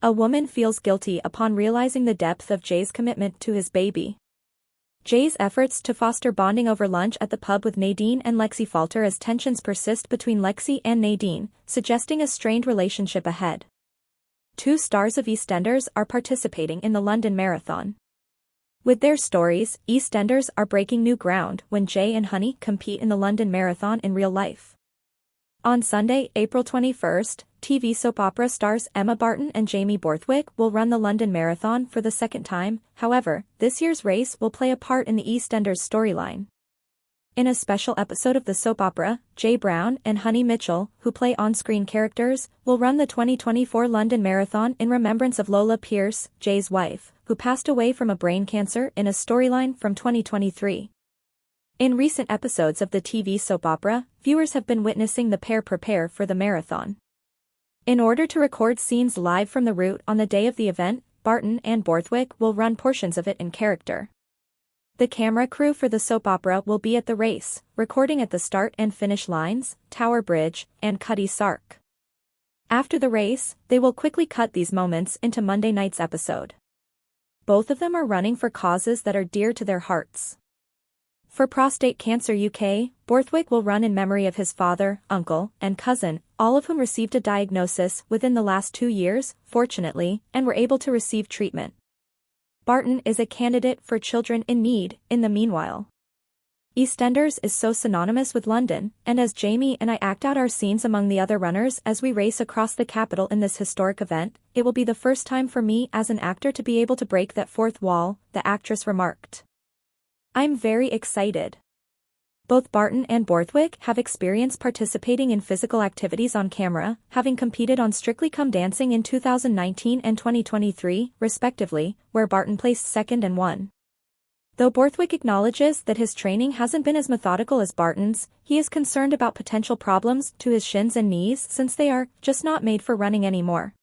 A woman feels guilty upon realizing the depth of Jay's commitment to his baby. Jay's efforts to foster bonding over lunch at the pub with Nadine and Lexi falter as tensions persist between Lexi and Nadine, suggesting a strained relationship ahead. 2 stars of EastEnders are participating in the London Marathon. With their stories, EastEnders are breaking new ground when Jay and Honey compete in the London Marathon in real life. On Sunday, April 21st, TV soap opera stars Emma Barton and Jamie Borthwick will run the London Marathon for the second time. However, this year's race will play a part in the EastEnders storyline. In a special episode of the soap opera, Jay Brown and Honey Mitchell, who play on-screen characters, will run the 2024 London Marathon in remembrance of Lola Pierce, Jay's wife, who passed away from a brain cancer in a storyline from 2023. In recent episodes of the TV soap opera, viewers have been witnessing the pair prepare for the marathon. In order to record scenes live from the route on the day of the event, Barton and Borthwick will run portions of it in character. The camera crew for the soap opera will be at the race, recording at the start and finish lines, Tower Bridge, and Cutty Sark. After the race, they will quickly cut these moments into Monday night's episode. Both of them are running for causes that are dear to their hearts. For Prostate Cancer UK, Borthwick will run in memory of his father, uncle, and cousin, all of whom received a diagnosis within the last 2 years, fortunately, and were able to receive treatment. Barton is a candidate for children in need, in the meanwhile. EastEnders is so synonymous with London, and as Jamie and I act out our scenes among the other runners as we race across the capital in this historic event, it will be the first time for me as an actor to be able to break that fourth wall, the actress remarked. I'm very excited. Both Barton and Borthwick have experience participating in physical activities on camera, having competed on Strictly Come Dancing in 2019 and 2023, respectively, where Barton placed second and won. Though Borthwick acknowledges that his training hasn't been as methodical as Barton's, he is concerned about potential problems to his shins and knees since they are just not made for running anymore.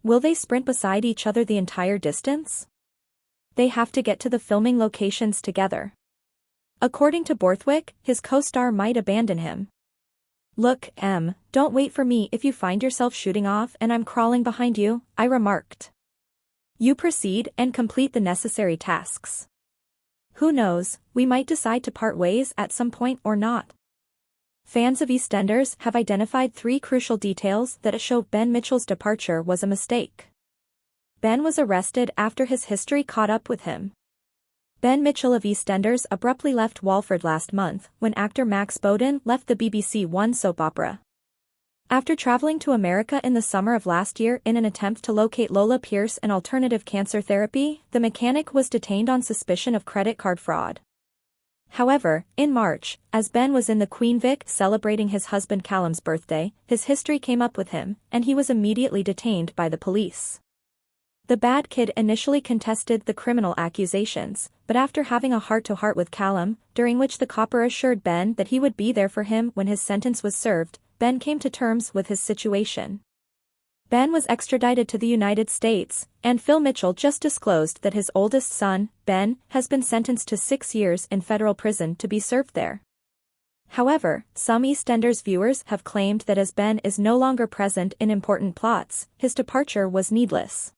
Will they sprint beside each other the entire distance? They have to get to the filming locations together. According to Borthwick, his co-star might abandon him. Look, Em, don't wait for me if you find yourself shooting off and I'm crawling behind you, I remarked. You proceed and complete the necessary tasks. Who knows, we might decide to part ways at some point or not. Fans of EastEnders have identified 3 crucial details that show Ben Mitchell's departure was a mistake. Ben was arrested after his history caught up with him. Ben Mitchell of EastEnders abruptly left Walford last month when actor Max Bowden left the BBC One soap opera. After traveling to America in the summer of last year in an attempt to locate Lola Pierce and alternative cancer therapy, the mechanic was detained on suspicion of credit card fraud. However, in March, as Ben was in the Queen Vic celebrating his husband Callum's birthday, his history came up with him, and he was immediately detained by the police. The bad kid initially contested the criminal accusations, but after having a heart-to-heart with Callum, during which the copper assured Ben that he would be there for him when his sentence was served, Ben came to terms with his situation. Ben was extradited to the United States, and Phil Mitchell just disclosed that his oldest son, Ben, has been sentenced to 6 years in federal prison to be served there. However, some EastEnders viewers have claimed that as Ben is no longer present in important plots, his departure was needless.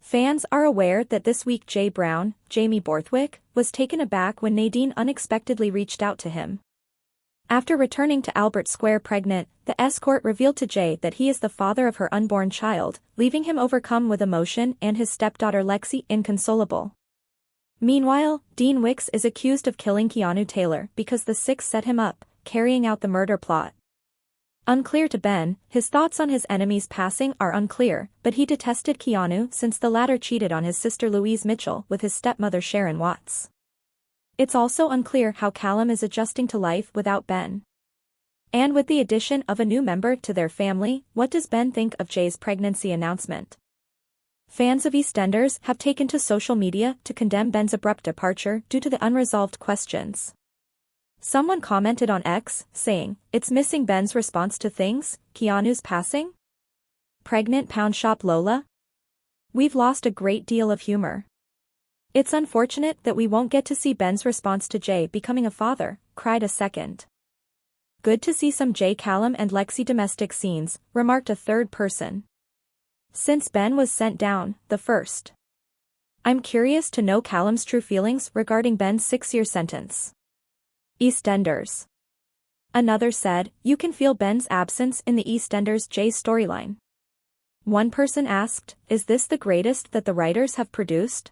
Fans are aware that this week Jay Brown, Jamie Borthwick, was taken aback when Nadine unexpectedly reached out to him. After returning to Albert Square pregnant, the escort revealed to Jay that he is the father of her unborn child, leaving him overcome with emotion and his stepdaughter Lexi inconsolable. Meanwhile, Dean Wicks is accused of killing Keanu Taylor because the Six set him up, carrying out the murder plot. Unclear to Ben, his thoughts on his enemy's passing are unclear, but he detested Keanu since the latter cheated on his sister Louise Mitchell with his stepmother Sharon Watts. It's also unclear how Callum is adjusting to life without Ben. And with the addition of a new member to their family, what does Ben think of Jay's pregnancy announcement? Fans of EastEnders have taken to social media to condemn Ben's abrupt departure due to the unresolved questions. Someone commented on X, saying, "It's missing Ben's response to things, Keanu's passing? Pregnant pound shop Lola? We've lost a great deal of humor. It's unfortunate that we won't get to see Ben's response to Jay becoming a father," cried a second. Good to see some Jay Callum and Lexi domestic scenes, remarked a third person. Since Ben was sent down, the first. I'm curious to know Callum's true feelings regarding Ben's 6-year sentence. EastEnders. Another said, you can feel Ben's absence in the EastEnders Jay storyline. One person asked, is this the greatest that the writers have produced?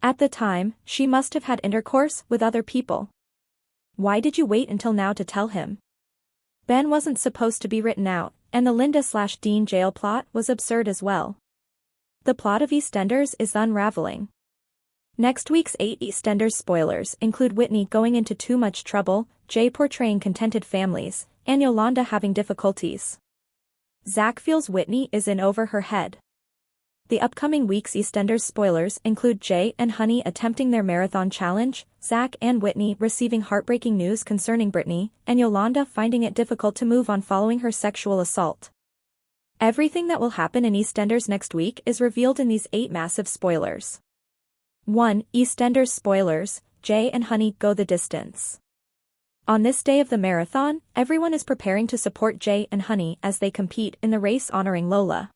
At the time, she must have had intercourse with other people. Why did you wait until now to tell him? Ben wasn't supposed to be written out, and the Linda/Dean jail plot was absurd as well. The plot of EastEnders is unraveling. Next week's 8 EastEnders spoilers include Whitney going into too much trouble, Jay portraying contented families, and Yolande having difficulties. Zach feels Whitney is in over her head. The upcoming week's EastEnders spoilers include Jay and Honey attempting their marathon challenge, Zach and Whitney receiving heartbreaking news concerning Brittany, and Yolande finding it difficult to move on following her sexual assault. Everything that will happen in EastEnders next week is revealed in these 8 massive spoilers. 1. EastEnders spoilers, Jay and Honey go the distance. On this day of the marathon, everyone is preparing to support Jay and Honey as they compete in the race honoring Lola.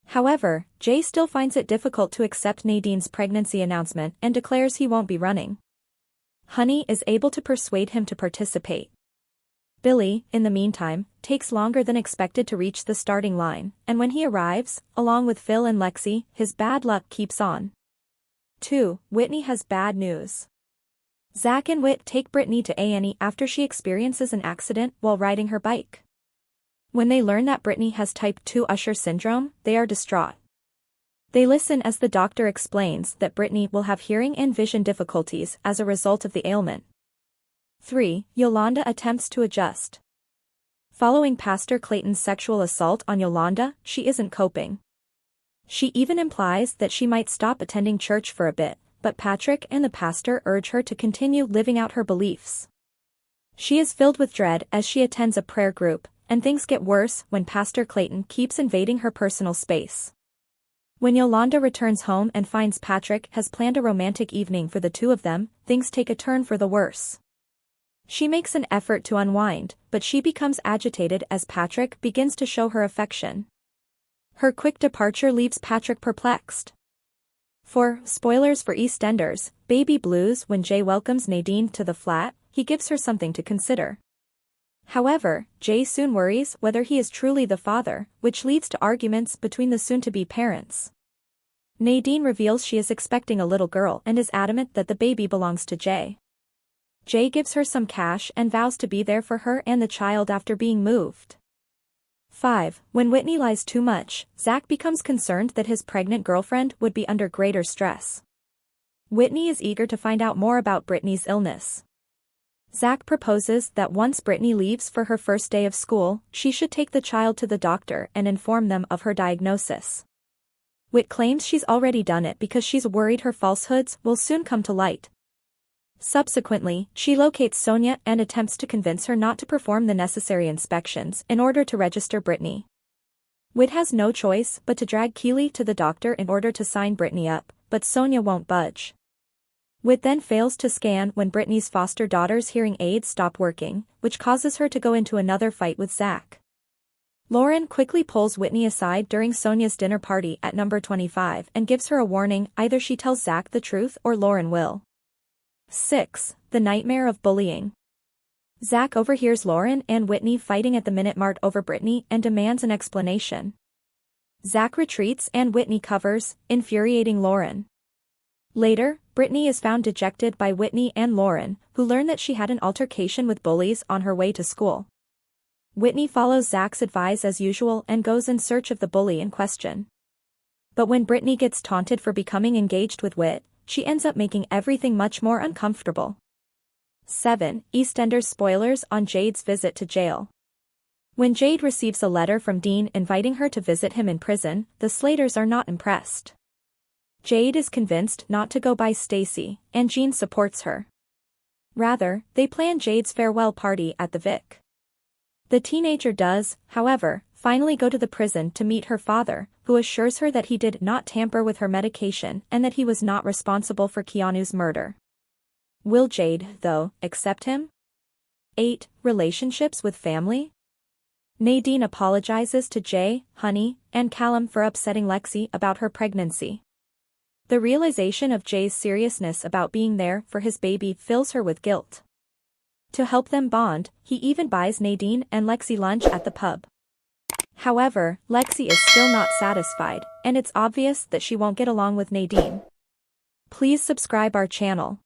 However, Jay still finds it difficult to accept Nadine's pregnancy announcement and declares he won't be running. Honey is able to persuade him to participate. Billy, in the meantime, takes longer than expected to reach the starting line, and when he arrives, along with Phil and Lexi, his bad luck keeps on. 2. Whitney has bad news. Zach and Whit take Brittany to A&E after she experiences an accident while riding her bike. When they learn that Brittany has type 2 Usher syndrome, they are distraught. They listen as the doctor explains that Brittany will have hearing and vision difficulties as a result of the ailment. 3. Yolande attempts to adjust. Following Pastor Clayton's sexual assault on Yolande, she isn't coping. She even implies that she might stop attending church for a bit, but Patrick and the pastor urge her to continue living out her beliefs. She is filled with dread as she attends a prayer group, and things get worse when Pastor Clayton keeps invading her personal space. When Yolande returns home and finds Patrick has planned a romantic evening for the two of them, things take a turn for the worse. She makes an effort to unwind, but she becomes agitated as Patrick begins to show her affection. Her quick departure leaves Patrick perplexed. 4. Spoilers for EastEnders, baby blues. When Jay welcomes Nadine to the flat, he gives her something to consider. However, Jay soon worries whether he is truly the father, which leads to arguments between the soon-to-be parents. Nadine reveals she is expecting a little girl and is adamant that the baby belongs to Jay. Jay gives her some cash and vows to be there for her and the child after being moved. 5. When Whitney lies too much, Zach becomes concerned that his pregnant girlfriend would be under greater stress. Whitney is eager to find out more about Brittany's illness. Zach proposes that once Brittany leaves for her first day of school, she should take the child to the doctor and inform them of her diagnosis. Whit claims she's already done it because she's worried her falsehoods will soon come to light. Subsequently, she locates Sonia and attempts to convince her not to perform the necessary inspections in order to register Brittany. Whit has no choice but to drag Keely to the doctor in order to sign Brittany up, but Sonia won't budge. Whit then fails to scan when Brittany's foster daughter's hearing aids stop working, which causes her to go into another fight with Zach. Lauren quickly pulls Whitney aside during Sonia's dinner party at number 25 and gives her a warning: either she tells Zach the truth or Lauren will. 6. The nightmare of bullying. Zach overhears Lauren and Whitney fighting at the Minute Mart over Brittany and demands an explanation. Zach retreats and Whitney covers, infuriating Lauren. Later, Brittany is found dejected by Whitney and Lauren, who learn that she had an altercation with bullies on her way to school. Whitney follows Zach's advice as usual and goes in search of the bully in question. But when Brittany gets taunted for becoming engaged with Whit, she ends up making everything much more uncomfortable. 7. EastEnders spoilers on Jade's visit to jail. When Jade receives a letter from Dean inviting her to visit him in prison, the Slaters are not impressed. Jade is convinced not to go by Stacy, and Jean supports her. Rather, they plan Jade's farewell party at the Vic. The teenager does, however, finally go to the prison to meet her father, who assures her that he did not tamper with her medication and that he was not responsible for Keanu's murder. Will Jade, though, accept him? 8. Relationships with family. Nadine apologizes to Jay, Honey, and Callum for upsetting Lexi about her pregnancy. The realization of Jay's seriousness about being there for his baby fills her with guilt. To help them bond, he even buys Nadine and Lexi lunch at the pub. However, Lexi is still not satisfied, and it's obvious that she won't get along with Nadine. Please subscribe our channel.